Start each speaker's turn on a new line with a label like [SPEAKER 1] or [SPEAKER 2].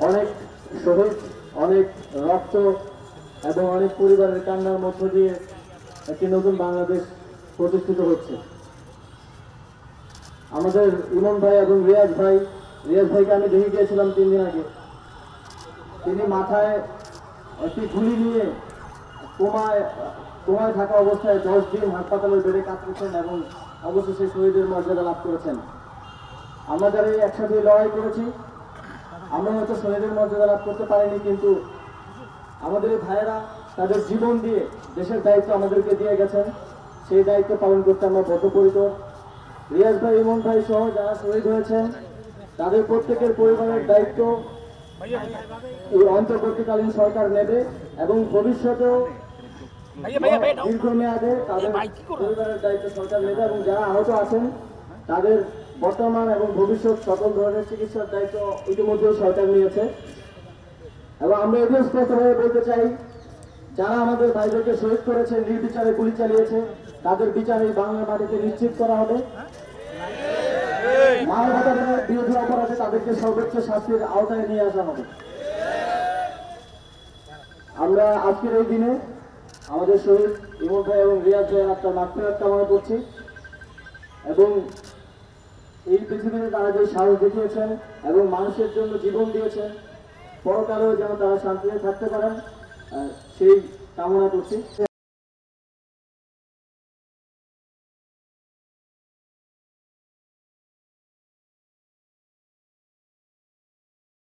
[SPEAKER 1] অনেক শহীদ, অনেক রক্ত এবং অনেক পরিবারের কান্নার মধ্য দিয়ে একটি নতুন বাংলাদেশ প্রতিষ্ঠিত হচ্ছে। আমাদের ইমন ভাই এবং রিয়াজ ভাইকে আমি দেখে গিয়েছিলাম 3 দিন আগে। তিনি মাথায় একটি গুলি নিয়ে কোমায় থাকা অবস্থায় 10 দিন হাসপাতালের বেডে কাতরেছেন এবং অবশেষে শহীদের মর্যাদা লাভ করেছেন। আমরা যারা একসাথে লড়াই করেছি, আমরা হয়তো শহীদের মর্যাদা লাভ করতে পারিনি, কিন্তু আমাদের এই ভাইয়েরা তাদের জীবন দিয়ে দেশের দায়িত্ব আমাদেরকে দিয়ে গেছেন। সেই দায়িত্ব পালন করতে আমরা বদ্ধপরিকর। রিয়াজ ভাই, ইমন ভাই সহ যারা শহীদ হয়েছেন তাদের প্রত্যেকের পরিবারের দায়িত্ব এই অন্তর্বর্তীকালীন সরকার নেবে এবং ভবিষ্যতেও দীর্ঘমেয়াদে তাদের পরিবারের দায়িত্ব সরকার নেবে এবং যারা আহত আছেন তাদের বর্তমান এবং ভবিষ্যৎ সকল ধরনের চিকিৎসার দায়িত্ব ইতিমধ্যেই সরকার নিয়েছে। এবং আমরা এটিও স্পষ্টভাবে বলতে চাই, যারা আমাদের ভাইদেরকে শহীদ করেছে, নির্বিচারে গুলি চালিয়েছে, তাদের বিচার এই বাংলার মাটিতে নিশ্চিত করা হবে। মানবতার বিরোধী অপরাধে তাদেরকে সর্বোচ্চ শাস্তির আওতায় নিয়ে আসা হবে। আমরা আজকের এই দিনে আমাদের শহীদ ইমন ভাই এবং রিয়াজ ভাইয়ের আত্মার মাগফিরাত কামনা করছি এবং এই পৃথিবীতে তারা যে সাহস দেখিয়েছেন এবং মানুষের জন্য জীবন দিয়েছেন, পরকালেও যেন তারা শান্তিতে থাকতে পারেন সেই কামনা করছি।